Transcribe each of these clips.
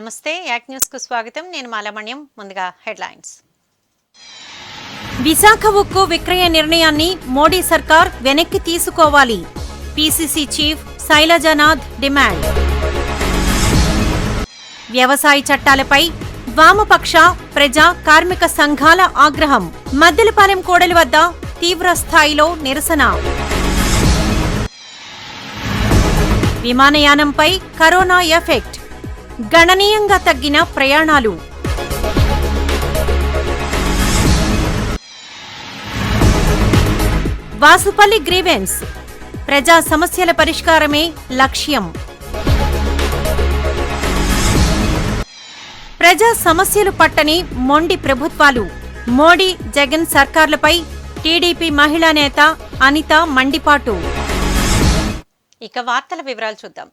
నమస్తే యాక్ న్యూస్ కు స్వాగతం. నేను మాలమణ్యం. ముందుగా హెడ్లైన్స్. విశాఖ ఉక్కు విక్రయ నిర్ణయాన్ని మోడీ సర్కార్ వెనక్కి తీసుకోవాలి. PCC chief Sailajanath demand. వ్యవసాయ చట్టాలపై వామపక్ష ప్రజా కార్మిక సంఘాల ఆగ్రహం. మద్దెలపాలెం కూడలి వద్ద తీవ్ర స్థాయిలో నిరసన. విమానయానంపై కరోనా ఎఫెక్ట్. గణనీయంగా తగ్గిన ప్రయాణాలు. వాసుపల్లి గ్రీవెన్స్. ప్రజా సమస్యల పరిష్కారమే లక్ష్యం. ప్రజా సమస్యలు పట్టని మొండి ప్రభుత్వాలు. మోడీ జగన్ సర్కార్లపై టీడీపీ మహిళా నేత అనిత మండిపాటు. ఇక వార్తల వివరాలు చూద్దాం.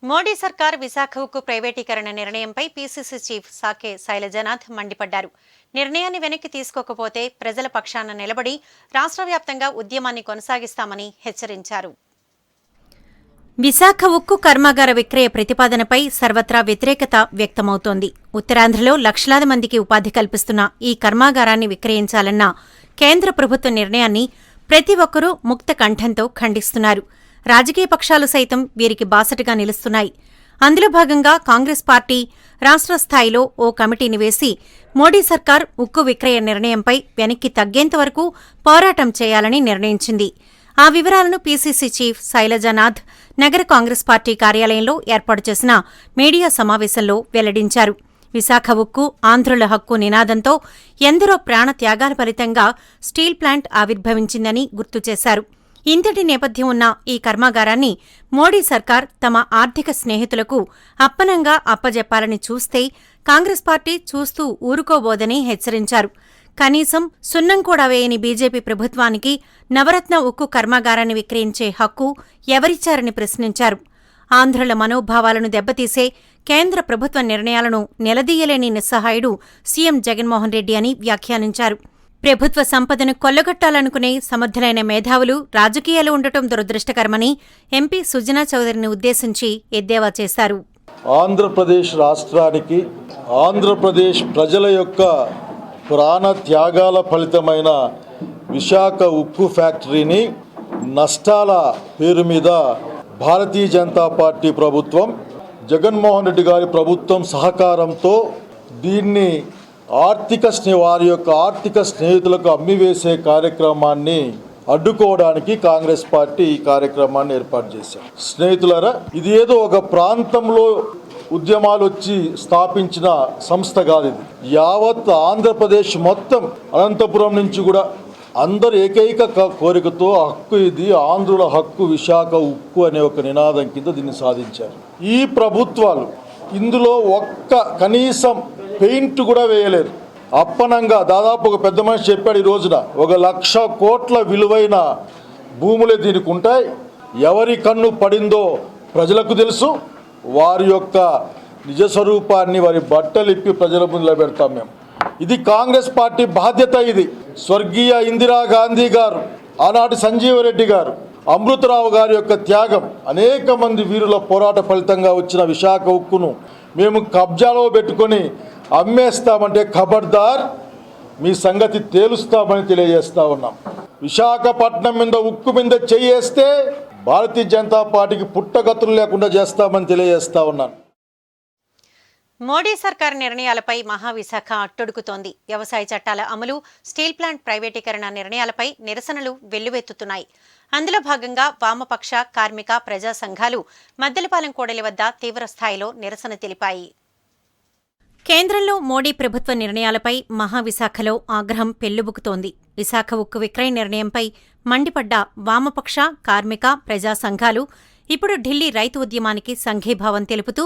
మోడీ సర్కార్ విశాఖ ఉక్కు ప్రైవేటీకరణ నిర్ణయంపై పీసీసీ చీఫ్ సాకే శైలజానాథ్ మండిపడ్డారు. నిర్ణయాన్ని వెనక్కి తీసుకోకపోతే ప్రజల పక్షాన నిలబడి రాష్ట్ర వ్యాప్తంగా ఉద్యమాన్ని కొనసాగిస్తామని హెచ్చరించారు. విశాఖ ఉక్కు కర్మాగార విక్రయ ప్రతిపాదనపై సర్వత్రా వ్యతిరేకత వ్యక్తమవుతోంది. ఉత్తరాంధ్రలో లక్షలాది మందికి ఉపాధి కల్పిస్తున్న ఈ కర్మాగారాన్ని విక్రయించాలన్న కేంద్ర ప్రభుత్వ నిర్ణయాన్ని ప్రతి ఒక్కరూ ముక్త కంఠంతో ఖండిస్తున్నారు. రాజకీయ పక్షాలు సైతం వీరికి బాసటగా నిలుస్తున్నాయి. అందులో భాగంగా కాంగ్రెస్ పార్టీ రాష్ట్ర స్థాయిలో ఓ కమిటీని వేసి మోడీ సర్కార్ ఉక్కు విక్రయ నిర్ణయంపై వెనక్కి తగ్గేంతవరకు పోరాటం చేయాలని నిర్ణయించింది. ఆ వివరాలను పీసీసీ చీఫ్ శైలజానాథ్ నగర కాంగ్రెస్ పార్టీ కార్యాలయంలో ఏర్పాటు చేసిన మీడియా సమావేశంలో వెల్లడించారు. విశాఖ ఉక్కు ఆంధ్రుల హక్కు నినాదంతో ఎందరో ప్రాణత్యాగాల ఫలితంగా స్టీల్ ప్లాంట్ ఆవిర్భవించిందని గుర్తు చేశారు. ఇంతటి నేపథ్యం ఉన్న ఈ కర్మాగారాన్ని మోడీ సర్కార్ తమ ఆర్థిక స్నేహితులకు అప్పనంగా అప్పజెప్పాలని చూస్తే కాంగ్రెస్ పార్టీ చూస్తూ ఊరుకోబోదని హెచ్చరించారు. కనీసం సున్నం కూడా వేయని బీజేపీ ప్రభుత్వానికి నవరత్న ఉక్కు కర్మాగారాన్ని విక్రయించే హక్కు ఎవరిచ్చారని ప్రశ్నించారు. ఆంధ్రుల మనోభావాలను దెబ్బతీసే కేంద్ర ప్రభుత్వ నిర్ణయాలను నిలదీయలేని నిస్సహాయుడు సీఎం జగన్మోహన్ రెడ్డి అని వ్యాఖ్యానించారు. ప్రభుత్వ సంపదను కొల్లగొట్టాలనుకునే సమర్థులైన మేధావులు రాజకీయాలు ఉండటం దురదృష్టకరమని ఎంపీ సుజనా చౌదరిని ఉద్దేశించి ఎద్దేవా చేశారు. ఆంధ్రప్రదేశ్ రాష్ట్రానికి ఆంధ్రప్రదేశ్ ప్రజల యొక్క ప్రాణ త్యాగాల ఫలితమైన విశాఖ ఉక్కు ఫ్యాక్టరీని నష్టాల పేరు మీద భారతీయ జనతా పార్టీ ప్రభుత్వం, జగన్మోహన్ రెడ్డి గారి ప్రభుత్వం సహకారంతో దీన్ని వారి యొక్క ఆర్థిక స్నేహితులకు అమ్మివేసే కార్యక్రమాన్ని అడ్డుకోవడానికి కాంగ్రెస్ పార్టీ ఈ కార్యక్రమాన్ని ఏర్పాటు చేశారు. స్నేహితులారా, ఇది ఏదో ఒక ప్రాంతంలో ఉద్యమాలు వచ్చి స్థాపించిన సంస్థ కాదు. ఇది యావత్ ఆంధ్రప్రదేశ్ మొత్తం అనంతపురం నుంచి కూడా అందరు ఏకైక కోరికతో హక్కు, ఇది ఆంధ్రుల హక్కు, విశాఖ ఉక్కు అనే ఒక నినాదం కింద దీన్ని సాధించారు. ఈ ప్రభుత్వాలు ఇందులో కనీసం పెయింట్ కూడా వేయలేరు. అప్పనంగా దాదాపు ఒక పెద్ద మనిషి చెప్పాడు, ఈ రోజున 1,00,000 కోట్ల విలువైన భూములే దీనికి ఉంటాయి. ఎవరి కన్ను పడిందో ప్రజలకు తెలుసు. వారి యొక్క నిజస్వరూపాన్ని, వారి బట్టలిప్పి ప్రజల ముందు నిలబెడతాం మేము. ఇది కాంగ్రెస్ పార్టీ బాధ్యత. ఇది స్వర్గీయ ఇందిరాగాంధీ గారు, ఆనాటి సంజీవరెడ్డి గారు, అమృతరావు గారి యొక్క త్యాగం, అనేక మంది వీరుల పోరాట ఫలితంగా వచ్చిన విశాఖ ఉక్కును మేము కబ్జాలో పెట్టుకొని అమ్మేస్తామంటే ఖబర్దార్, మీ సంగతి తేలుస్తామని తెలియజేస్తా ఉన్నాం. విశాఖపట్నం మీద ఉక్కు మీద చేయేస్తే భారతీయ జనతా పార్టీకి పుట్టగతులు లేకుండా చేస్తామని తెలియజేస్తా ఉన్నాను. మోడీ సర్కార్ నిర్ణయాలపై మహావిశాఖ అట్టొడుకుతోంది. వ్యవసాయ చట్టాల అమలు, స్టీల్ ప్లాంట్ ప్రైవేటీకరణ నిర్ణయాలపై నిరసనలు వెల్లువెత్తుతున్నాయి. అందులో భాగంగా వామపక్ష కార్మిక ప్రజా సంఘాలు మద్దెలపాలెం కూడలి వద్ద తీవ్ర స్థాయిలో నిరసన తెలిపాయి. కేంద్రంలో మోడీ ప్రభుత్వ నిర్ణయాలపై మహావిశాఖలో ఆగ్రహం పెల్లుబుకుతోంది. విశాఖ ఉక్కు విక్రయ నిర్ణయంపై మండిపడ్డ వామపక్ష కార్మిక ప్రజా సంఘాలు ఇప్పుడు ఢిల్లీ రైతు ఉద్యమానికి సంఘీభావం తెలుపుతూ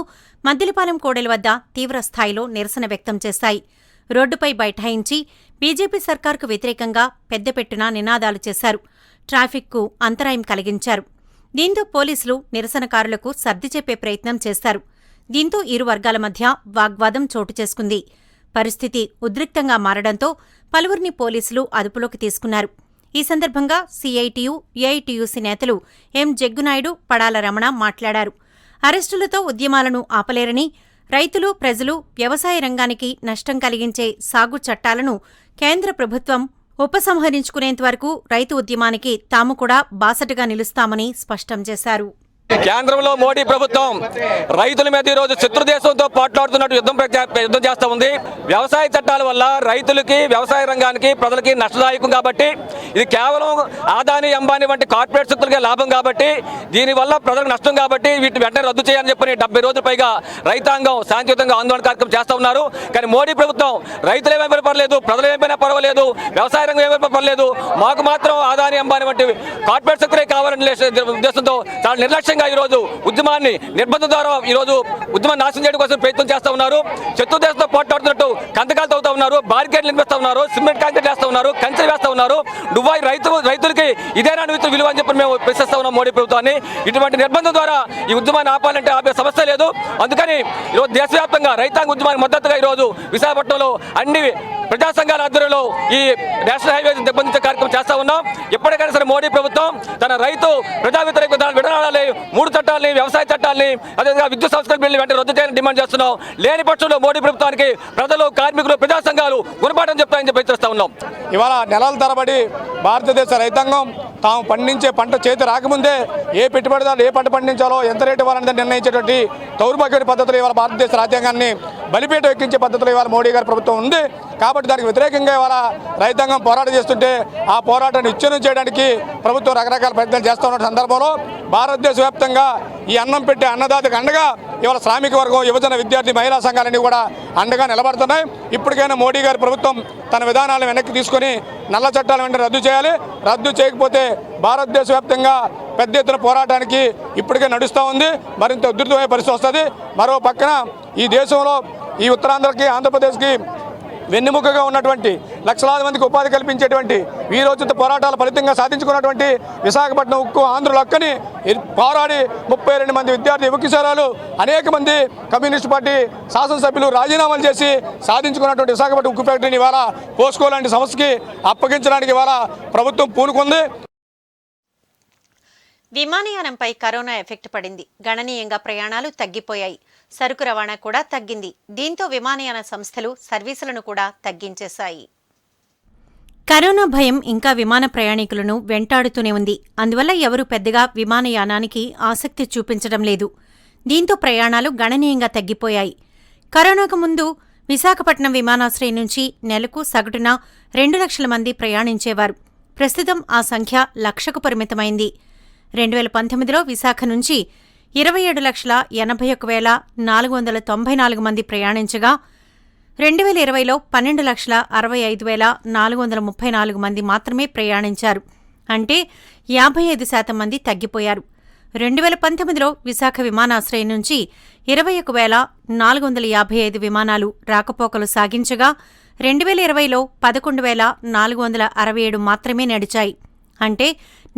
మద్దెలపాలెం కూడలి వద్ద తీవ్ర స్థాయిలో నిరసన వ్యక్తం చేశాయి. రోడ్డుపై బైఠాయించి బీజేపీ సర్కార్కు వ్యతిరేకంగా పెద్దపెట్టున నినాదాలు చేశారు. ట్రాఫిక్కు అంతరాయం కలిగించారు. దీంతో పోలీసులు నిరసనకారులకు సర్ది చెప్పే ప్రయత్నం చేశారు. దీంతో ఇరు వర్గాల మధ్య వాగ్వాదం చోటు చేసుకుంది. పరిస్థితి ఉద్రిక్తంగా మారడంతో పలువురిని పోలీసులు అదుపులోకి తీసుకున్నారు. ఈ సందర్భంగా సీఐటియు, ఏఐటియుసి నేతలు ఎం జగ్గునాయుడు, పడాల రమణ మాట్లాడారు. అరెస్టులతో ఉద్యమాలను ఆపలేరని, రైతులు, ప్రజలు, వ్యవసాయ రంగానికి నష్టం కలిగించే సాగు చట్టాలను కేంద్ర ప్రభుత్వం ఉపసంహరించుకునేంతవరకు రైతు ఉద్యమానికి తాము కూడా బాసటగా నిలుస్తామని స్పష్టం చేశారు. కేంద్రంలో మోడీ ప్రభుత్వం రైతుల మీద ఈరోజు శత్రుదేశంతో పోట్లాడుతున్నట్టు యుద్ధం చేస్తూ ఉంది. వ్యవసాయ చట్టాల వల్ల రైతులకి, వ్యవసాయ రంగానికి, ప్రజలకి నష్టదాయకం కాబట్టి ఇది కేవలం ఆదాని, అంబానీ వంటి కార్పొరేట్ శక్తులకే లాభం కాబట్టి దీనివల్ల ప్రజలకు నష్టం కాబట్టి వీటిని వెంటనే రద్దు చేయాలని చెప్పని 70 రోజుల పైగా రైతాంగం శాంతియుతంగా ఆందోళన కార్యక్రమం చేస్తూ ఉన్నారు. కానీ మోడీ ప్రభుత్వం రైతులు ఏమైనా పర్వాలేదు, ప్రజలు ఏమైనా పర్వాలేదు, వ్యవసాయ రంగం ఏమైనా పర్వాలేదు, మాకు మాత్రం ఆదాని, అంబానీ వంటి కార్పొరేట్ శక్తులే కావాలని ఉద్దేశంతో చాలా నిర్లక్ష్యంగా ఈరోజు ఉద్యమాన్ని నిర్బంధం ద్వారా ఈరోజు ఉద్యమాన్ని నాశనం చేయడం కోసం ప్రయత్నం చేస్తూ ఉన్నారు. శత్రు దేశంతో పోట్లాడుతున్నట్టు కందకాలు తవ్వుతూ ఉన్నారు, బారికేడ్లు నిర్మిస్తూ ఉన్నారు, సిమెంట్ కాంక్రీట్ వేస్తూ ఉన్నారు, కంచెలు వేస్తూ ఉన్నారు. దుబాయ్ రైతులకి ఇదేనా విలువ అని చెప్పి మేము ప్రశ్నిస్తూ ఉన్నాం మోడీ ప్రభుత్వాన్ని. ఇటువంటి నిర్బంధం ద్వారా ఈ ఉద్యమాన్ని ఆపాలంటే ఆపే సమస్య లేదు. అందుకని ఈరోజు దేశవ్యాప్తంగా రైతాంగ ఉద్యమానికి మద్దతుగా ఈరోజు విశాఖపట్నంలో అన్ని ప్రజా సంఘాల ఆధ్వర్యంలో ఈ నేషనల్ హైవేస్ దిగ్బంధించే కార్యక్రమం చేస్తా ఉన్నాం. ఎప్పటికైనా సరే మోడీ ప్రభుత్వం తన రైతు ప్రజా వ్యతిరేక విధానాలు విధానాలని, 3 చట్టాలని, వ్యవసాయ చట్టాలని, అదేవిధంగా విద్యుత్ సంస్కరణ బిల్లు వెంటనే రద్దు చేయాలని డిమాండ్ చేస్తున్నాం. లేని పక్షంలో మోడీ ప్రభుత్వానికి ప్రజలు, కార్మికులు, ప్రజా సంఘాలు గుణపాఠం చెప్తాయని చెప్పి హెచ్చరిస్తా ఉన్నాం. ఇవాళ నెలల తరబడి భారతదేశ రైతాంగం తాము పండించే పంట చేతి రాకముందే ఏ పెట్టుబడిదారులు ఏ పంట పండించాలో, ఎంత రేటు ఇవ్వాలని నిర్ణయించేటువంటి దౌర్భాగ్యమైన పద్ధతులు ఇవాళ భారతదేశ రాజ్యాంగాన్ని బలిపేట ఎక్కించే పద్ధతులు ఇవాళ మోడీ గారి ప్రభుత్వం ఉంది. కాబట్టి దానికి వ్యతిరేకంగా ఇవాళ రైతాంగం పోరాటం చేస్తుంటే ఆ పోరాటాన్ని విచ్ఛిన్నం చేయడానికి ప్రభుత్వం రకరకాల ప్రయత్నాలు చేస్తూ ఉన్న సందర్భంలో భారతదేశ వ్యాప్తంగా ఈ అన్నం పెట్టే అన్నదాతకు అండగా ఇవాళ శ్రామిక వర్గం, యువజన, విద్యార్థి, మహిళా సంఘాలన్నీ కూడా అండగా నిలబడుతున్నాయి. ఇప్పటికైనా మోడీ గారి ప్రభుత్వం తన విధానాలను వెనక్కి తీసుకొని నల్ల చట్టాలు వెంటనే రద్దు చేయాలి. రద్దు చేయకపోతే భారతదేశ వ్యాప్తంగా పెద్ద ఎత్తున పోరాటానికి ఇప్పటికే నడుస్తూ ఉంది. మరింత ఉధృతమయ్యే పరిస్థితి వస్తుంది. మరో పక్కన ఈ దేశంలో ఈ ఉత్తరాంధ్రకి, ఆంధ్రప్రదేశ్కి వెన్నెముకగా ఉన్నటువంటి లక్షలాది మందికి ఉపాధి కల్పించేటువంటి వీరోచిత పోరాటాల ఫలితంగా సాధించుకున్నటువంటి విశాఖపట్నం ఉక్కు, ఆంధ్రుల హక్కుని పోరాడి 32 మంది విద్యార్థి యువ కిషోరాలు, అనేక మంది కమ్యూనిస్ట్ పార్టీ శాసనసభ్యులు రాజీనామాలు చేసి సాధించుకున్నటువంటి విశాఖపట్నం ఉక్కు ఫ్యాక్టరీని ఇవాళ పోస్కో లాంటి సంస్థకి అప్పగించడానికి ఇవాళ ప్రభుత్వం పూనుకుంది. విమానయానంపై కరోనా ఎఫెక్ట్ పడింది. గణనీయంగా ప్రయాణాలు తగ్గిపోయాయి. సరుకు రవాణా కూడా తగ్గింది. దీంతో విమానయాన సంస్థలు సర్వీసులను కూడా తగ్గించేశాయి. కరోనా భయం ఇంకా విమాన ప్రయాణికులను వెంటాడుతూనే ఉంది. అందువల్ల ఎవరూ పెద్దగా విమానయానానికి ఆసక్తి చూపించడం లేదు. దీంతో ప్రయాణాలు గణనీయంగా తగ్గిపోయాయి. కరోనాకు ముందు విశాఖపట్నం విమానాశ్రయం నుంచి నెలకు సగటున 2 లక్షల మంది ప్రయాణించేవారు. ప్రస్తుతం ఆ సంఖ్య 1,00,000కు పరిమితమైంది. 2019లో విశాఖ నుంచి 27,81,494 మంది ప్రయాణించగా 2020లో 12,65,434 మంది మాత్రమే ప్రయాణించారు. అంటే 55% మంది తగ్గిపోయారు. 2019లో విశాఖ విమానాశ్రయం నుంచి 21,455 విమానాలు రాకపోకలు సాగించగా 2020లో 11,467 మాత్రమే నడిచాయి. అంటే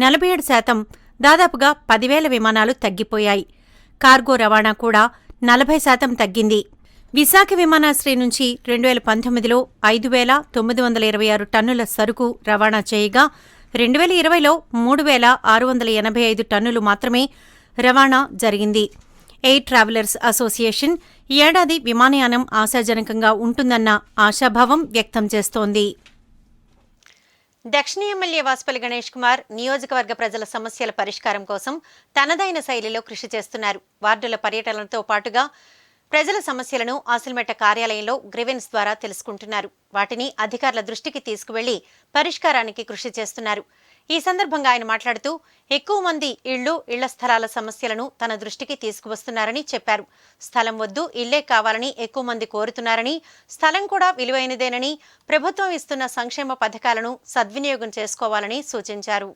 47%, దాదాపుగా 10,000 విమానాలు తగ్గిపోయాయి. కార్గో రవాణా కూడా 40% తగ్గింది. విశాఖ విమానాశ్రయం నుంచి 2019లో 5,926 టన్నుల సరుకు రవాణా చేయగా 2020లో 3,685 టన్నులు మాత్రమే రవాణా జరిగింది. ఎయిర్ ట్రావెలర్స్ అసోసియేషన్ ఈ ఏడాది విమానయానం ఆశాజనకంగా ఉంటుందన్న ఆశాభావం వ్యక్తం చేస్తోంది. దక్షిణ ఎమ్మెల్యే వాసుపల్లి గణేష్ కుమార్ నియోజకవర్గ ప్రజల సమస్యల పరిష్కారం కోసం తనదైన శైలిలో కృషి చేస్తున్నారు. వార్డుల పర్యటనలతో పాటుగా ప్రజల సమస్యలను ఆసిల్మెట్ట కార్యాలయంలో గ్రీవెన్స్ ద్వారా తెలుసుకుంటున్నారు. వాటిని అధికారుల దృష్టికి తీసుకువెళ్లి పరిష్కారానికి కృషి చేస్తున్నారు. ఈ సందర్భంగా ఆయన మాట్లాడుతూ ఎక్కువ మంది ఇళ్ల స్థలాల సమస్యలను తన దృష్టికి తీసుకువస్తున్నారని చెప్పారు. స్థలం వద్దు, ఇళ్లే కావాలని ఎక్కువ మంది కోరుతున్నారని, స్థలం కూడా విలువైనదేనని, ప్రభుత్వం ఇస్తున్న సంక్షేమ పథకాలను సద్వినియోగం చేసుకోవాలని సూచించారు.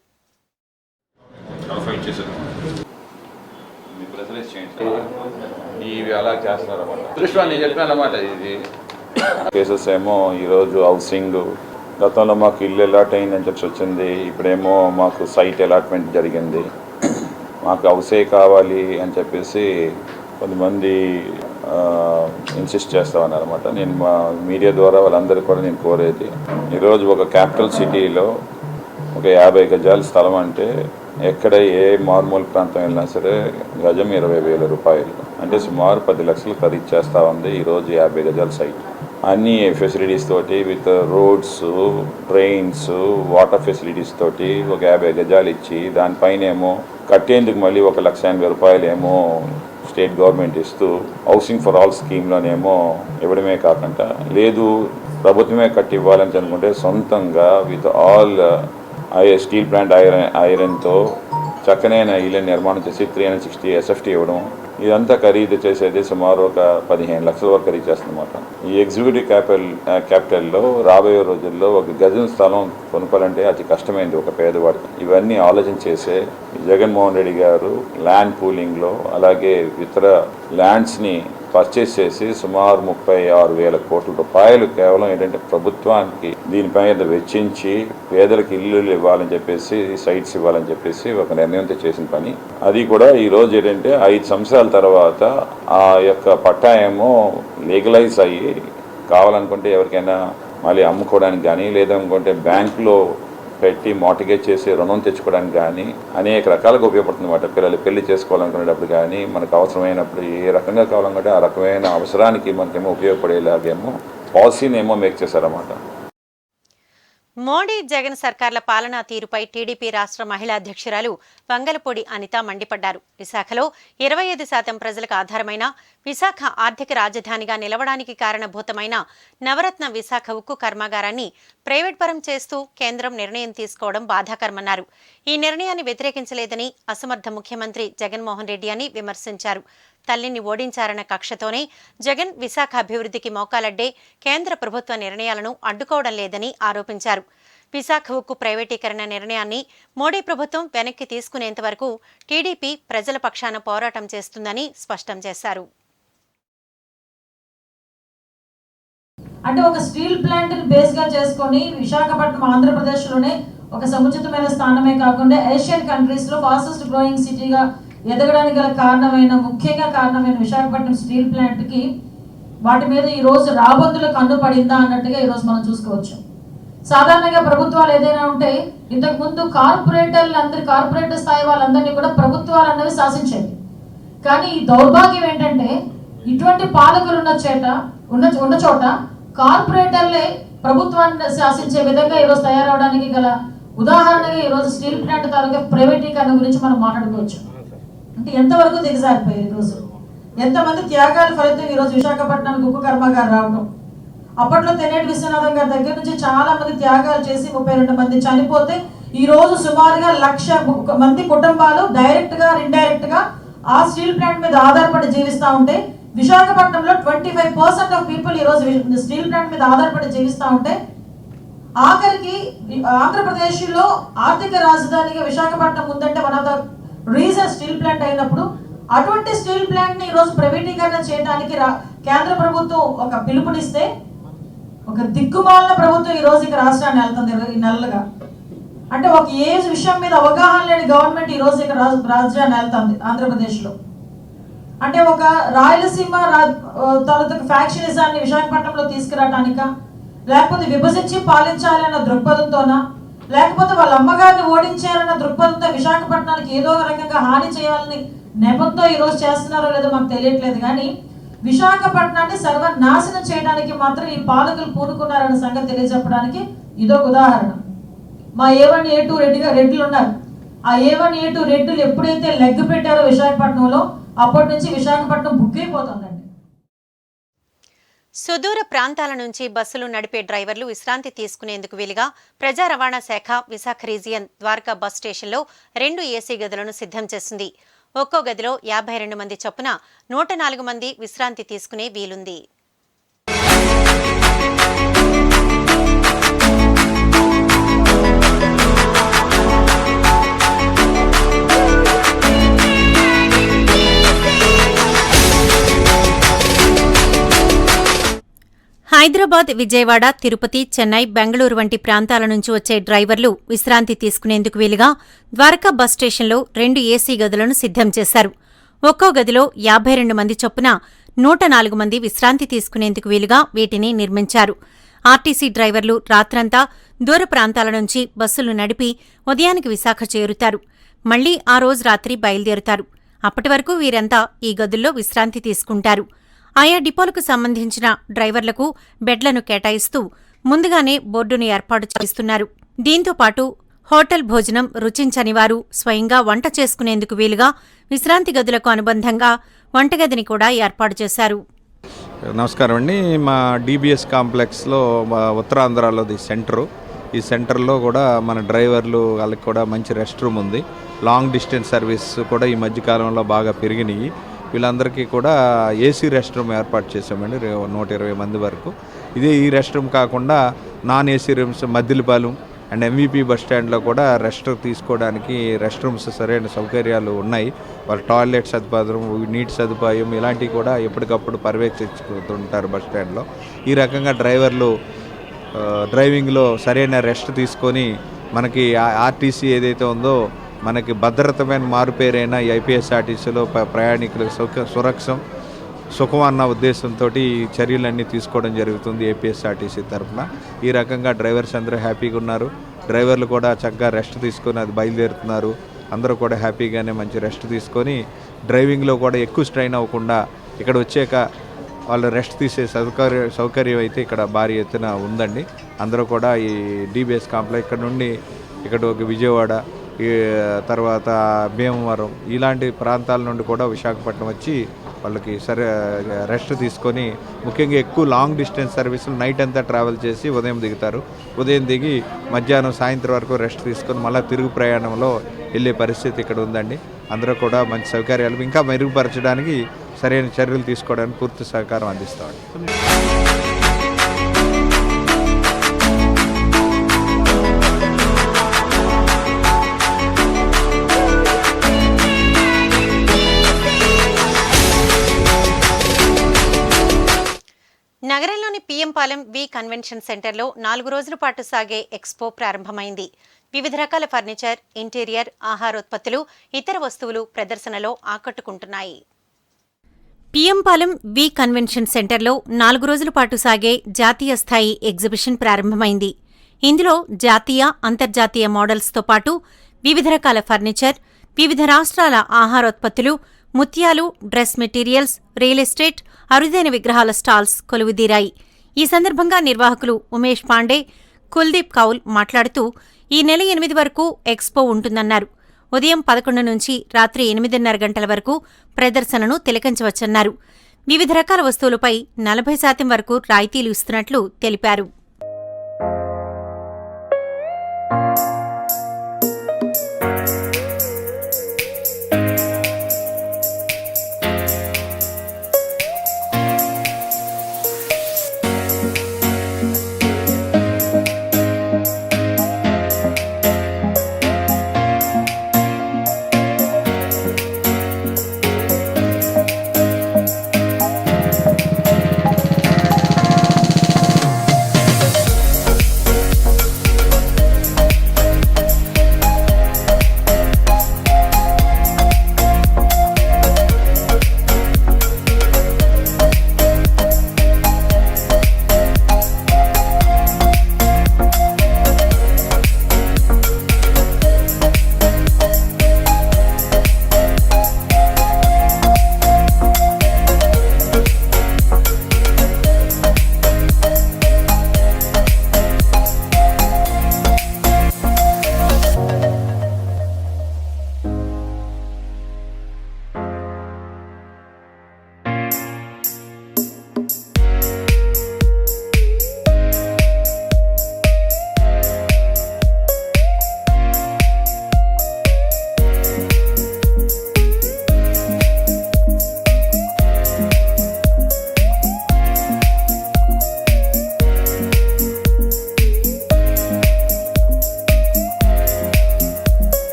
కేసెస్ ఏమో ఈరోజు హౌసింగ్, గతంలో మాకు ఇల్లు అలాట్ అయిందని చెప్పి వచ్చింది, ఇప్పుడేమో మాకు సైట్ అలాట్మెంట్ జరిగింది, మాకు హౌసే కావాలి అని చెప్పేసి కొంతమంది ఇన్సిస్ట్ చేస్తామన్నమాట. నేను మా మీడియా ద్వారా వాళ్ళందరికీ కూడా నేను కోరేది, ఈరోజు ఒక క్యాపిటల్ సిటీలో ఒక 50 గజాల స్థలం అంటే ఎక్కడ ఏ మారుమూల ప్రాంతం వెళ్ళినా సరే గజం 20,000 రూపాయలు, అంటే సుమారు 10 లక్షలు ఖరీదు చేస్తూ ఉంది ఈరోజు 50 గజాల సైట్. అన్ని ఫెసిలిటీస్ తోటి with roads, trains, water facilities తోటి ఒక 50 గజాలు ఇచ్చి దానిపైన ఏమో కట్టేందుకు మళ్ళీ 1,80,000 రూపాయలు ఏమో స్టేట్ గవర్నమెంట్ ఇస్తూ హౌసింగ్ ఫర్ ఆల్ స్కీమ్లోనేమో ఇవ్వడమే కాకుండా, లేదు ప్రభుత్వమే కట్టి ఇవ్వాలని అనుకుంటే సొంతంగా విత్ ఆల్ స్టీల్ ప్లాంట్ ఐరన్తో చక్కనైన ఇళ్ళ నిర్మాణం చేసి 360 SFT ఇవ్వడం, ఇదంతా ఖరీదు చేసేది సుమారు ఒక 15 లక్షల వరకు ఖరీదు చేస్తుందన్నమాట. ఈ ఎగ్జిక్యూటివ్ క్యాపిటల్లో రాబోయే రోజుల్లో ఒక గజం స్థలం కొనుక్కోవాలంటే అతి కష్టమైంది ఒక పేదవాడికి. ఇవన్నీ ఆలోచన చేసే జగన్మోహన్ రెడ్డి గారు ల్యాండ్ పూలింగ్లో అలాగే ఇతర ల్యాండ్స్ని పర్చేస్ చేసి సుమారు 36,000 కోట్ల రూపాయలు కేవలం ఏంటంటే ప్రభుత్వానికి దీనిపైన వెచ్చించి పేదలకు ఇల్లు ఇవ్వాలని చెప్పేసి, సైట్స్ ఇవ్వాలని చెప్పేసి ఒక నిర్ణయంతో చేసిన పని. అది కూడా ఈరోజు ఏంటంటే 5 సంవత్సరాల తర్వాత ఆ యొక్క పట్టా ఏమో లీగలైజ్ అయ్యి కావాలనుకుంటే ఎవరికైనా మళ్ళీ అమ్ముకోవడానికి కానీ, లేదనుకుంటే బ్యాంకులో పెట్టి మార్టిగేజ్ చేసి రుణం తెచ్చుకోవడానికి కానీ అనేక రకాలుగా ఉపయోగపడుతుంది అన్నమాట. పిల్లలు పెళ్లి చేసుకోవాలనుకునేటప్పుడు కానీ, మనకు అవసరమైనప్పుడు ఏ రకంగా కావాలనుకుంటే ఆ రకమైన అవసరానికి మనకేమో ఉపయోగపడేలాగేమో పాలసీని ఏమో మేక్ చేశారన్నమాట. మోడీ జగన్ సర్కార్ల పాలనా తీరుపై టీడీపీ రాష్ట్ర మహిళా అధ్యక్షురాలు వంగలపూడి అనిత మండిపడ్డారు. విశాఖలో 25% ప్రజలకు ఆధారమైన విశాఖ ఆర్థిక రాజధానిగా నిలవడానికి కారణభూతమైన నవరత్న విశాఖ ఉక్కు కర్మాగారాన్ని ప్రైవేట్ పరం చేస్తూ కేంద్రం నిర్ణయం తీసుకోవడం బాధాకరమన్నారు. ఈ నిర్ణయాన్ని వ్యతిరేకించలేదని అసమర్థ ముఖ్యమంత్రి జగన్మోహన్ రెడ్డి అని విమర్శించారు. తల్లిని ఓడించారన్న కక్షతోనే జగన్ విశాఖ అభివృద్ధికి మోకాలడ్డే కేంద్ర ప్రభుత్వ నిర్ణయాలను అడ్డుకోవడం లేదని ఆరోపించారు. విశాఖ ఉక్కు ప్రైవేటీకరణ నిర్ణయాన్ని మోడీ ప్రభుత్వం వెనక్కి తీసుకునేంత వరకు టీడీపీ ప్రజల పక్షాన పోరాటం చేస్తుందని స్పష్టం చేశారు. అంటే ఒక స్టీల్ ప్లాంట్ ని బేస్ గా చేసుకొని విశాఖపట్నం ఆంధ్రప్రదేశ్లోనే ఒక సముచితమైన స్థానమే కాకుండా ఏషియన్ కంట్రీస్ లో ఫాస్టెస్ట్ గ్రోయింగ్ సిటీగా ఎదగడానికి గల ముఖ్యంగా కారణమైన విశాఖపట్నం స్టీల్ ప్లాంట్ కి వాటి మీద ఈ రోజు రాబందుల కన్ను పడిందా అన్నట్టుగా ఈ రోజు మనం చూసుకోవచ్చు. సాధారణంగా ప్రభుత్వాలు ఏదైనా ఉంటే ఇంతకు ముందు కార్పొరేటర్ స్థాయి వాళ్ళందరినీ కూడా ప్రభుత్వాలు అన్నవి శాసించేవి. కానీ ఈ దౌర్భాగ్యం ఏంటంటే ఇటువంటి పాలకులు ఉన్న చోట కార్పొరేటర్లే ప్రభుత్వాన్ని శాసించే విధంగా ఈరోజు తయారవడానికి గల ఉదాహరణగా ఈరోజు స్టీల్ ప్లాంట్ తాలూకా ప్రైవేటీకరణ గురించి మనం మాట్లాడుకోవచ్చు. అంటే ఎంతవరకు దిగజారిపోయారు ఈరోజు, ఎంతమంది త్యాగాల ఫలితం ఈరోజు విశాఖపట్నానికి ఉక్కు కర్మాగారం రావడం. అప్పట్లో తెన్నేటి విశ్వనాథం గారి దగ్గర నుంచి చాలా మంది త్యాగాలు చేసి 32 మంది చనిపోతే ఈ రోజు సుమారుగా 1,00,000 మంది కుటుంబాలు డైరెక్ట్ గా ఇండైరెక్ట్ గా ఆ స్టీల్ ప్లాంట్ మీద ఆధారపడి జీవిస్తూ ఉంటే, విశాఖపట్నంలో 25% ఆఫ్ పీపుల్ ఈ రోజు స్టీల్ ప్లాంట్ మీద ఆధారపడి జీవిస్తూ ఉంటే, ఆఖరికి ఆంధ్రప్రదేశ్ లో ఆర్థిక రాజధానిగా విశాఖపట్నం ఉందంటే one of the reason steel plant అయినప్పుడు, అటువంటి స్టీల్ ప్లాంట్ ని ఈ రోజు ప్రైవేటీకరణ చేయడానికి కేంద్ర ప్రభుత్వం ఒక పిలుపునిస్తే, ఒక దిక్కుమాలిన ప్రభుత్వం ఈ రోజు ఇక రాష్ట్రాన్ని వెళ్తుంది 20 నెలలుగా. అంటే ఒక ఏ విషయం మీద అవగాహన లేని గవర్నమెంట్ ఈ రోజు ఇక రాజ్యాన్ని వెళ్తుంది ఆంధ్రప్రదేశ్ లో. అంటే ఒక రాయలసీమ తాలూకు ఫ్యాక్షనిజాన్ని విశాఖపట్నంలో తీసుకురావడానిక, లేకపోతే విభజించి పాలించాలి అన్న దృక్పథంతోనా, లేకపోతే వాళ్ళ అమ్మగారిని ఓడించాలన్న దృక్పథంతో విశాఖపట్నానికి ఏదో రకంగా హాని చేయాలని నెపంతో ఈరోజు చేస్తున్నారో లేదో మాకు తెలియట్లేదు. కానీ విశాఖపట్నాన్ని సర్వనాశనం చేయడానికి మాత్రం ఈ పాలకులు పూనుకున్నారన్న సంగతి తెలియజెప్పడానికి ఇదొక ఉదాహరణ. మా A1 A2 రెడ్డిలు ఉన్నారు. ఆ A1 A2 రెడ్డిలు ఎప్పుడైతే లెగ్ పెట్టారో విశాఖపట్నంలో, అప్పటి నుంచి విశాఖపట్నం బుక్ అయిపోతుందండి. సుదూర ప్రాంతాల నుంచి బస్సులు నడిపే డ్రైవర్లు విశ్రాంతి తీసుకునేందుకు వీలుగా ప్రజా రవాణా శాఖ విశాఖ రీజియన్ ద్వారకా బస్ స్టేషన్లో 2 AC గదులను సిద్ధం చేసింది. ఒక్కో గదిలో 52 మంది చొప్పున 104 మంది విశ్రాంతి తీసుకునే వీలుంది. హైదరాబాద్, విజయవాడ, తిరుపతి, చెన్నై, బెంగళూరు వంటి ప్రాంతాల నుంచి వచ్చే డ్రైవర్లు విశ్రాంతి తీసుకునేందుకు వీలుగా ద్వారకా బస్ స్టేషన్లో 2 AC గదులను సిద్ధం చేశారు. ఒక్కో గదిలో 52 మంది చొప్పున 104 మంది విశ్రాంతి తీసుకునేందుకు వీలుగా వీటిని నిర్మించారు. ఆర్టీసీ డ్రైవర్లు రాత్రంతా దూర ప్రాంతాల నుంచి బస్సులు నడిపి ఉదయానికి విశాఖ చేరుతారు. మళ్లీ ఆ రోజు రాత్రి బయలుదేరుతారు. అప్పటి వరకు వీరంతా ఈ గదుల్లో విశ్రాంతి తీసుకుంటారు. ఆయా డిపోలకు సంబంధించిన డ్రైవర్లకు బెడ్లను కేటాయిస్తూ ముందుగానే బోర్డును ఏర్పాటు చేస్తున్నారు. దీంతో పాటు హోటల్ భోజనం రుచించని వారు స్వయంగా వంట చేసుకునేందుకు వీలుగా విశ్రాంతి గదులకు అనుబంధంగా వంటగదిని కూడా ఏర్పాటు చేశారు. నమస్కారం అండి. మా DBS కాంప్లెక్స్లో ఉత్తరాంధ్రలోది సెంటరు. ఈ సెంటర్లో కూడా మన డ్రైవర్లు వాళ్ళకి కూడా మంచి రెస్ట్ రూమ్ ఉంది. లాంగ్ డిస్టెన్స్ సర్వీస్ కూడా ఈ మధ్యకాలంలో బాగా పెరిగినాయి. వీళ్ళందరికీ కూడా AC రెస్ట్ రూమ్ ఏర్పాటు చేసామండి, 120 మంది వరకు. ఇదే ఈ రెస్ట్ రూమ్ కాకుండా non AC rooms Maddilapalem and MVP bus స్టాండ్లో కూడా రెస్ట్ తీసుకోవడానికి రెస్ట్ రూమ్స్ సరైన సౌకర్యాలు ఉన్నాయి. వాళ్ళ టాయిలెట్ సదుపాయం, నీటి సదుపాయం ఇలాంటివి కూడా ఎప్పటికప్పుడు పర్యవేక్షించుకుంటుంటారు బస్ స్టాండ్లో. ఈ రకంగా డ్రైవర్లు డ్రైవింగ్లో సరైన రెస్ట్ తీసుకొని మనకి RTC ఏదైతే ఉందో మనకి భద్రతమైన మారుపేరైన IPSRTCలో ప్రయాణికులకు సుఖం అన్న ఉద్దేశంతో చర్యలన్నీ తీసుకోవడం జరుగుతుంది APSRTC తరఫున. ఈ రకంగా డ్రైవర్స్ అందరూ హ్యాపీగా ఉన్నారు. డ్రైవర్లు కూడా చక్కగా రెస్ట్ తీసుకొని అది బయలుదేరుతున్నారు. అందరూ కూడా హ్యాపీగానే మంచి రెస్ట్ తీసుకొని డ్రైవింగ్లో కూడా ఎక్కువ స్ట్రెయిన్ అవ్వకుండా ఇక్కడ వచ్చాక వాళ్ళు రెస్ట్ తీసే సౌకర్యం అయితే ఇక్కడ భారీ ఎత్తున ఉందండి. అందరూ కూడా ఈ DBS కాంప్లెక్స్ ఇక్కడ నుండి ఇక్కడ ఒక విజయవాడ, తర్వాత భీమవరం ఇలాంటి ప్రాంతాల నుండి కూడా విశాఖపట్నం వచ్చి వాళ్ళకి రెస్ట్ తీసుకొని, ముఖ్యంగా ఎక్కువ లాంగ్ డిస్టెన్స్ సర్వీసులు నైట్ అంతా ట్రావెల్ చేసి ఉదయం దిగుతారు. ఉదయం దిగి మధ్యాహ్నం సాయంత్రం వరకు రెస్ట్ తీసుకొని మళ్ళీ తిరుగు ప్రయాణంలో వెళ్ళే పరిస్థితి ఇక్కడ ఉందండి. అందరూ కూడా మంచి సౌకర్యాలు ఇంకా మెరుగుపరచడానికి సరైన చర్యలు తీసుకోవడానికి పూర్తి సహకారం అందిస్తామండి. నగరంలోని PM పాలెం వి కన్వెన్షన్ సెంటర్లో 4 రోజుల పాటు సాగే ఎక్స్పో ప్రారంభమైంది. వివిధ రకాల ఫర్నిచర్, ఇంటీరియర్, ఆహారోత్పత్తులు, ఇతర వస్తువులు ప్రదర్శనలో ఆకట్టుకుంటున్నాయి. PM పాలెం వి కన్వెన్షన్ సెంటర్లో 4 రోజుల పాటు సాగే జాతీయ స్థాయి ఎగ్జిబిషన్ ప్రారంభమైంది. ఇందులో జాతీయ, అంతర్జాతీయ మోడల్స్తో పాటు వివిధ రకాల ఫర్నిచర్, వివిధ రాష్ట్రాల ఆహారోత్పత్తులు, ముత్యాలు, డ్రెస్ మెటీరియల్స్, రియల్ ఎస్టేట్, అరుదైన విగ్రహాల స్టాల్స్ కొలువుదీరాయి. ఈ సందర్భంగా నిర్వాహకులు ఉమేష్ పాండే, కుల్దీప్ కౌల్ మాట్లాడుతూ ఈ నెల 8 వరకు ఎక్స్పో ఉంటుందన్నారు. ఉదయం 11 నుంచి రాత్రి 8:30 గంటల వరకు ప్రదర్శనను తిలకించవచ్చన్నారు. వివిధ రకాల వస్తువులపై 40% వరకు రాయితీలు ఇస్తున్నట్లు తెలిపారు.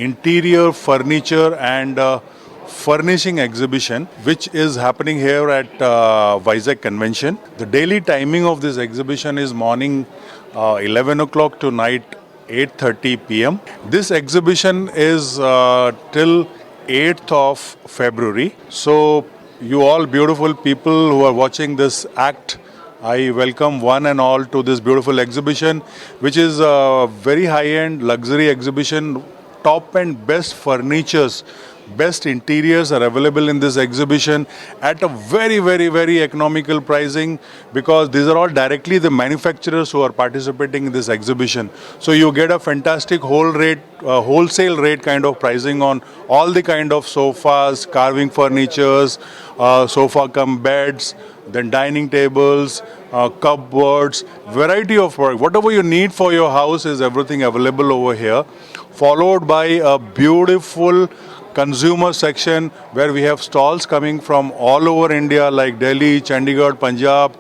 interior furniture and furnishing exhibition which is happening here at Vizag Convention. The daily timing of this exhibition is morning 11 o'clock to night 8:30 p.m. This exhibition is till 8th of February. So you all beautiful people who are watching this act, I welcome one and all to this beautiful exhibition, which is a very high-end luxury exhibition. Top and best furnitures, best interiors are available in this exhibition at a very economical pricing, because these are all directly the manufacturers who are participating in this exhibition. So you get a fantastic wholesale rate kind of pricing on all the kind of sofas, carving furnitures, sofa cum beds, then dining tables, cupboards, variety of product. Whatever you need for your house is everything available over here, followed by a beautiful consumer section where we have stalls coming from all over India like Delhi, Chandigarh, Punjab,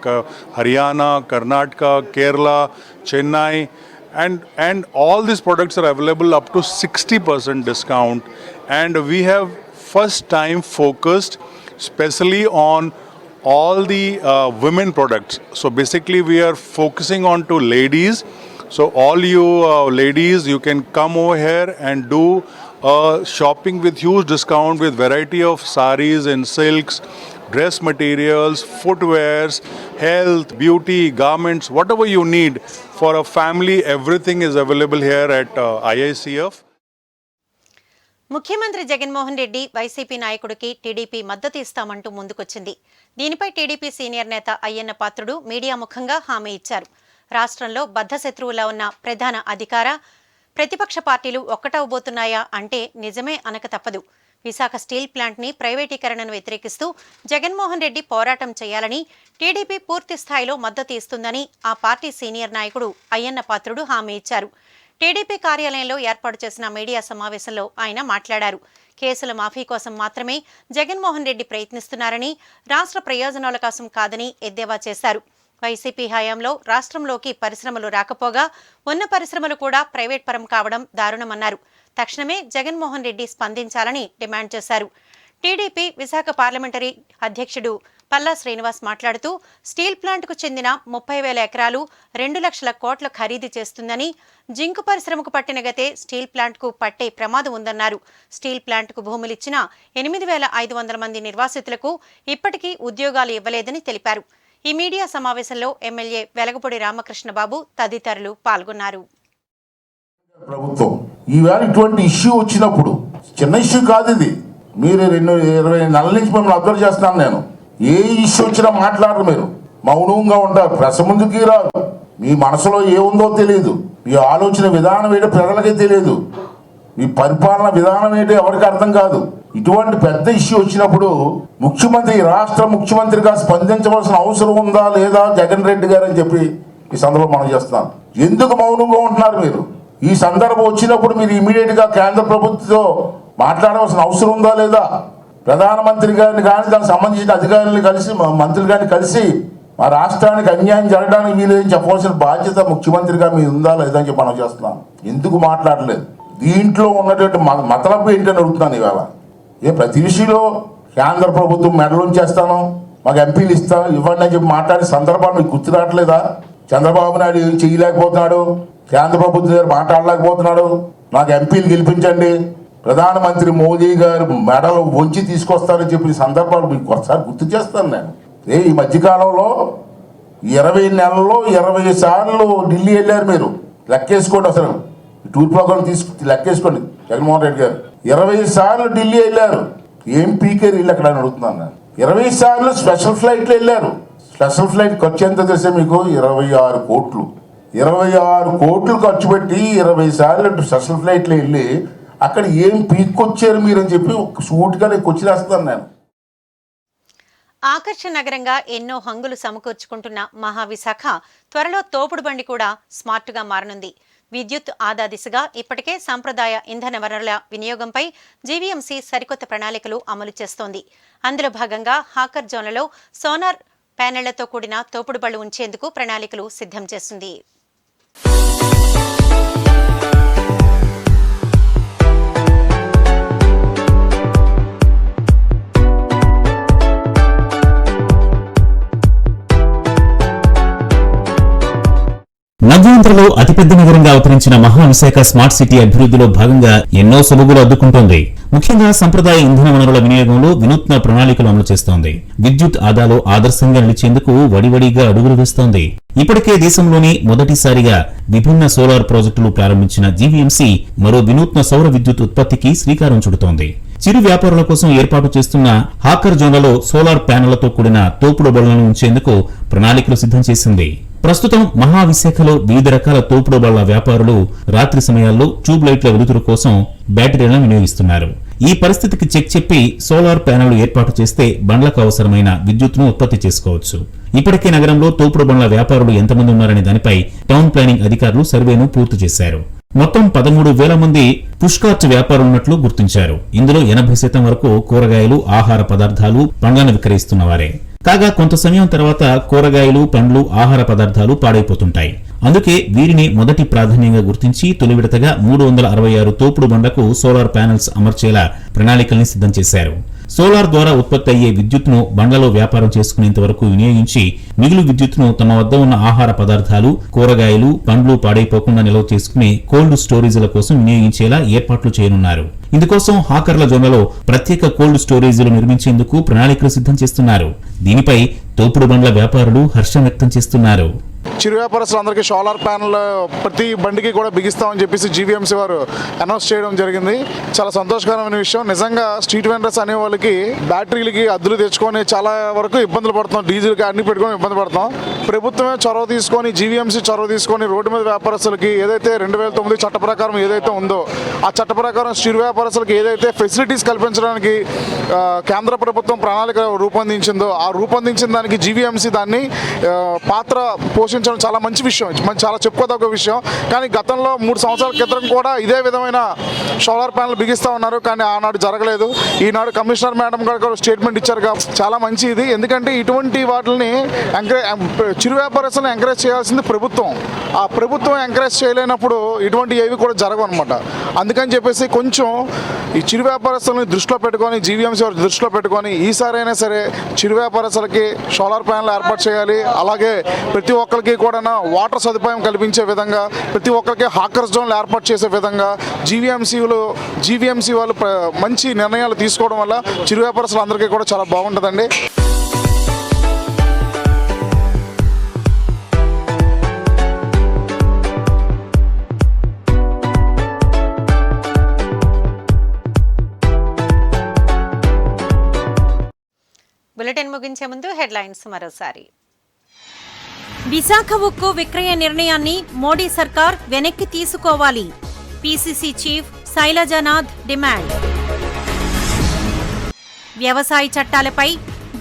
Haryana, Karnataka, Kerala, Chennai, and all these products are available up to 60% discount. And we have first time focused specially on all the women products. So basically we are focusing on to ladies. So all you ladies, you can come over here and do shopping with huge discount with variety of saris and silks, dress materials, footwears, health, beauty, garments, whatever you need for a family, everything is available here at IICF. ముఖ్యమంత్రి Jaganmohan Reddy YCP నాయకుడికి TDP మద్దతు ఇస్తామంటూ ముందుకొచ్చింది. దీనిపై TDP senior నేత Ayyanna Patrudu media ముఖంగా హామీ ఇచ్చారు. రాష్ట్రంలో బద్ధశత్రువులా ఉన్న ప్రధాన అధికార ప్రతిపక్ష పార్టీలు ఒక్కటవబోతున్నాయా అంటే నిజమే అనక తప్పదు. విశాఖ స్టీల్ ప్లాంట్ని ప్రైవేటీకరణను వ్యతిరేకిస్తూ జగన్మోహన్ రెడ్డి పోరాటం చేయాలని టీడీపీ పూర్తి స్థాయిలో మద్దతు ఇస్తుందని ఆ పార్టీ సీనియర్ నాయకుడు అయ్యన్న పాత్రుడు హామీ ఇచ్చారు. టీడీపీ కార్యాలయంలో ఏర్పాటు చేసిన మీడియా సమావేశంలో ఆయన మాట్లాడారు. కేసుల మాఫీ కోసం మాత్రమే జగన్మోహన్ రెడ్డి ప్రయత్నిస్తున్నారని, రాష్ట్ర ప్రయోజనాల కోసం కాదని ఎద్దేవా చేశారు. వైసీపీ హయాంలో రాష్ట్రంలోకి పరిశ్రమలు రాకపోగా ఉన్న పరిశ్రమలు కూడా ప్రైవేట్ పరం కావడం దారుణమన్నారు. తక్షణమే జగన్మోహన్ రెడ్డి స్పందించాలని డిమాండ్ చేశారు. టీడీపీ విశాఖ పార్లమెంటరీ అధ్యక్షుడు పల్లా శ్రీనివాస్ మాట్లాడుతూ స్టీల్ ప్లాంట్కు చెందిన 30,000 ఎకరాలు 2 లక్షల కోట్ల ఖరీదు చేస్తుందని, జింకు పరిశ్రమకు పట్టిన గతే స్టీల్ ప్లాంట్కు పట్టే ప్రమాదం ఉందన్నారు. స్టీల్ ప్లాంట్కు భూములిచ్చిన 8,500 మంది నిర్వాసితులకు ఇప్పటికీ ఉద్యోగాలు ఇవ్వలేదని తెలిపారు. ఈ మీడియా సమావేశంలో ఎమ్మెల్యే వెలగపూడి రామకృష్ణబాబు తదితరులు పాల్గొన్నారు. ప్రభుత్వం ఈవేళ ఇటువంటి ఇష్యూ వచ్చినప్పుడు, చిన్న ఇష్యూ కాదు ఇది, మీరు 20 నెలల నుంచి మిమ్మల్ని అబ్జర్వ్ చేస్తున్నాను నేను. ఏ ఇష్యూ వచ్చినా మాట్లాడరు, మీరు మౌనంగా ఉంటారు, ప్రెస్ ముందుకి రాదు. మీ మనసులో ఏముందో తెలియదు, మీ ఆలోచన విధానం ఏంటో ప్రజలకే తెలియదు, మీ పరిపాలన విధానం ఏంటో ఎవరికి అర్థం కాదు. ఇటువంటి పెద్ద ఇష్యూ వచ్చినప్పుడు ముఖ్యమంత్రి, రాష్ట్ర ముఖ్యమంత్రిగా స్పందించవలసిన అవసరం ఉందా లేదా జగన్ రెడ్డి గారు అని చెప్పి ఈ సందర్భం మనం చేస్తున్నాం. ఎందుకు మౌనంగా ఉంటున్నారు మీరు? ఈ సందర్భం వచ్చినప్పుడు మీరు ఇమీడియట్గా కేంద్ర ప్రభుత్వంతో మాట్లాడవలసిన అవసరం ఉందా లేదా? ప్రధానమంత్రి గారిని కానీ దానికి సంబంధించిన అధికారులను కలిసి, మంత్రులు గారిని కలిసి మా రాష్ట్రానికి అన్యాయం జరగడానికి వీలేదని చెప్పవలసిన బాధ్యత ముఖ్యమంత్రిగా మీరు ఉందా లేదా అని చెప్పి మనం చేస్తున్నాం. ఎందుకు మాట్లాడలేదు? దీంట్లో ఉన్నటువంటి మతలబు ఏంటని అడుగుతున్నాను ఇవాళ. ప్రతి విషయంలో కేంద్ర ప్రభుత్వం మెడలుంచేస్తాను, మాకు ఎంపీలు ఇవ్వండి అని చెప్పి మాట్లాడే సందర్భాలు మీకు గుర్తు రావట్లేదా? చంద్రబాబు నాయుడు ఏం చేయలేకపోతున్నాడు, కేంద్ర ప్రభుత్వం దగ్గర మాట్లాడలేకపోతున్నాడు, నాకు ఎంపీలు గెలిపించండి, ప్రధానమంత్రి మోదీ గారు మెడలు వంచి తీసుకొస్తారని చెప్పిన సందర్భాలు మీకు ఒకసారి గుర్తు చేస్తాను నేను. ఈ మధ్యకాలంలో 20 నెలల్లో 20 సార్లు ఢిల్లీ వెళ్ళారు మీరు. లెక్కేసుకోండి, అసలు టూర్ ప్రోగ్రామ్ లెక్కేసుకోండి. జగన్మోహన్ రెడ్డి గారు 20 సార్లు ఢిల్లీ వెళ్ళారు. ఏం పీకేరు ఇల్లు అక్కడ అని అడుగుతున్నాను నేను. 20 సార్లు స్పెషల్ ఫ్లైట్లు వెళ్ళారు. స్పెషల్ ఫ్లైట్ ఖర్చు ఎంత తెలిసే మీకు? 26 కోట్లు. 26 కోట్లు ఖర్చు పెట్టి 20 సార్లు స్పెషల్ ఫ్లైట్లు వెళ్ళి అక్కడ ఏం పీక్కొచ్చారు మీరు అని చెప్పి సూటిగా నేను కొచ్చిరేస్తున్నాను నేను. ఆకర్షణ నగరంగా ఎన్నో హంగులు సమకూర్చుకుంటున్న మహావిశాఖ త్వరలో తోపుడు బండి కూడా స్మార్ట్గా మారనుంది. విద్యుత్ ఆదా దిశగా ఇప్పటికే సాంప్రదాయ ఇంధన వనరుల వినియోగంపై జీవీఎంసీ సరికొత్త ప్రణాళికలు అమలు చేస్తోంది. అందులో భాగంగా హాకర్ జోన్లలో సోలార్ ప్యానెళ్లతో కూడిన తోపుడు బళ్లు ఉంచేందుకు ప్రణాళికలు సిద్ధం చేస్తుంది. నవ్యాంధ్రలో అతిపెద్ద నగరంగా అవతరించిన మహావిశాఖ స్మార్ట్ సిటీ అభివృద్ధిలో భాగంగా ఎన్నో సొబగులు అద్దుకుంటోంది. ముఖ్యంగా సంప్రదాయ ఇంధన వనరుల వినియోగంలో వినూత్న ప్రణాళికలు అమలు చేస్తోంది. విద్యుత్ ఆదాలో ఆదర్శంగా నిలిచేందుకు వడివడిగా అడుగులు వేస్తోంది. ఇప్పటికే దేశంలోనే మొదటిసారిగా విభిన్న సోలార్ ప్రాజెక్టులు ప్రారంభించిన జీవీఎంసీ మరో వినూత్న సౌర విద్యుత్ ఉత్పత్తికి శ్రీకారం చుడుతోంది. చిరు వ్యాపారుల కోసం ఏర్పాటు చేస్తున్న హాకర్ జోన్లలో సోలార్ ప్యానెళ్లతో కూడిన తోపుడు బళ్లను ఉంచేందుకు ప్రణాళికలు సిద్ధం చేసింది. ప్రస్తుతం మహావిశాఖలో వివిధ రకాల తోపుడు బళ్ల వ్యాపారులు రాత్రి సమయాల్లో ట్యూబ్ లైట్ల వెలుతురు కోసం బ్యాటరీలను వినియోగిస్తున్నారు. ఈ పరిస్థితికి చెక్ చెప్పి సోలార్ ప్యానెళ్లు ఏర్పాటు చేస్తే బండ్లకు అవసరమైన విద్యుత్తును ఉత్పత్తి చేసుకోవచ్చు. ఇప్పటికే నగరంలో తోపుడు బండ్ల వ్యాపారులు ఎంతమంది ఉన్నారనే దానిపై టౌన్ ప్లానింగ్ అధికారులు సర్వేను పూర్తి చేశారు. మొత్తం 13,000 మంది పుష్కార్ట్ వ్యాపారులున్నట్లు గుర్తించారు. ఇందులో 80% వరకు కూరగాయలు, ఆహార పదార్థాలు, పండ్లను విక్రయిస్తున్నవారే. కాగా కొంత సమయం తర్వాత కూరగాయలు, పండ్లు, ఆహార పదార్థాలు పాడైపోతుంటాయి. అందుకే వీరిని మొదటి ప్రాధాన్యంగా గుర్తించి తొలి విడతగా 366 తోపుడు బండ్లకు సోలార్ ప్యానెల్స్ అమర్చేలా ప్రణాళికల్ని సిద్ధం చేశారు. సోలార్ ద్వారా ఉత్పత్తి అయ్యే విద్యుత్తును బండ్లలో వ్యాపారం చేసుకునేంత వరకు వినియోగించి మిగులు విద్యుత్తును తమ వద్ద ఉన్న ఆహార పదార్థాలు, కూరగాయలు, పండ్లు పాడైపోకుండా నిల్వ చేసుకుని కోల్డ్ స్టోరేజీల కోసం వినియోగించేలా ఏర్పాట్లు చేయనున్నారు. ఇందుకోసం హాకర్ల జోన్లలో ప్రత్యేక కోల్డ్ స్టోరేజీలు నిర్మించేందుకు ప్రణాళికలు సిద్ధం చేస్తున్నారు. దీనిపై తోపుడు బండ్ల వ్యాపారులు హర్షం వ్యక్తం చేస్తున్నారు. చిరు వ్యాపారస్తులందరికీ సోలార్ ప్యానెల్ ప్రతి బండికి కూడా బిగిస్తామని చెప్పేసి జీవీఎంసీ వారు అనౌన్స్ చేయడం జరిగింది. చాలా సంతోషకరమైన విషయం. నిజంగా స్ట్రీట్ వెండర్స్ అనే వాళ్ళకి బ్యాటరీలకి అద్దులు తెచ్చుకొని చాలా వరకు ఇబ్బందులు పడుతున్నాం. డీజిల్కి అన్ని పెట్టుకొని ఇబ్బంది పడుతున్నాం. ప్రభుత్వమే చొరవ తీసుకొని, జీవీఎంసీ చొరవ తీసుకొని రోడ్డు మీద వ్యాపారస్తులకి ఏదైతే 2009 చట్ట ప్రకారం ఏదైతే ఉందో ఆ చట్ట ప్రకారం చిరు వ్యాపారస్తులకి ఏదైతే ఫెసిలిటీస్ కల్పించడానికి కేంద్ర ప్రభుత్వం ప్రణాళిక రూపొందించిందో ఆ రూపొందించిన దానికి జీవీఎంసీ దాన్ని పాత్ర పోషించడం చాలా మంచి విషయం, చాలా చెప్పుకోదగ్గ విషయం. కానీ గతంలో 3 సంవత్సరాల క్రితం కూడా ఇదే విధమైన సోలార్ ప్యానెల్ బిగిస్తూ ఉన్నారు. కానీ ఆనాడు జరగలేదు. ఈనాడు కమిషనర్ మేడం గారు స్టేట్మెంట్ ఇచ్చారు. చాలా మంచి ఇది. ఎందుకంటే ఇటువంటి వాటిని చిరు వ్యాపారస్తులను ఎంకరేజ్ చేయాల్సింది ప్రభుత్వం. ఆ ప్రభుత్వం ఎంకరేజ్ చేయలేనప్పుడు ఇటువంటి ఏవి కూడా జరగవు అనమాట. అందుకని చెప్పేసి కొంచెం ఈ చిరు వ్యాపారస్తులను దృష్టిలో పెట్టుకొని, జీవీఎంసీ వారి దృష్టిలో పెట్టుకొని ఈసారైనా సరే చిరు వ్యాపారస్తులకి సోలార్ ప్యానెల్ ఏర్పాటు చేయాలి. అలాగే ప్రతి ఒక్కరికి కూడా వాటర్ సదుపాయం కల్పించే విధంగా, ప్రతి ఒక్కరికి హాకర్స్ జోన్లు ఏర్పాటు చేసే విధంగా జీవీఎంసీ వాళ్ళు మంచి నిర్ణయాలు తీసుకోవడం వల్ల చిరు వ్యాపారస్తులందరికీ కూడా చాలా బాగుంటుందండి. బులెటిన్ ముగించే ముందు హెడ్లైన్స్ మరోసారి. విశాఖ ఉక్కు విక్రయ నిర్ణయాన్ని మోడీ సర్కార్ వెనక్కి తీసుకోవాలి. PCC chief Sailajanath demand. వ్యవసాయ చట్టాలపై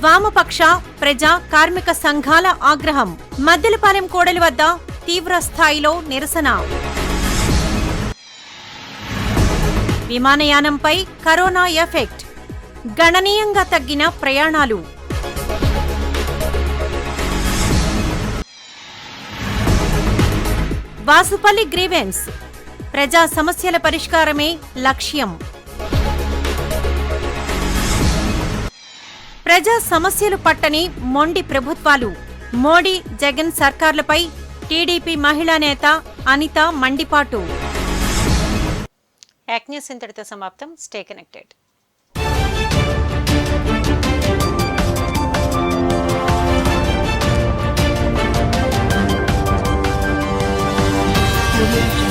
వామపక్ష, ప్రజా, కార్మిక సంఘాల ఆగ్రహం. మద్దెలపాలెం కోడలి వద్ద తీవ్ర స్థాయిలో నిరసన. విమానయానంపై కరోనా ఎఫెక్ట్. గణనీయంగా తగ్గిన ప్రయాణాలు. వాసుపల్లి గ్రీవెన్స్. ప్రజా సమస్యల పరిష్కారమే లక్ష్యం. ప్రజా సమస్యలు పట్టని మొండి ప్రభుత్వాలు. మోడీ, జగన్ సర్కార్లపై టీడీపీ మహిళా నేత అనిత మండిపాటు. యాక్ న్యూస్ ఇంతటితో సమాప్తం. Stay connected. Audio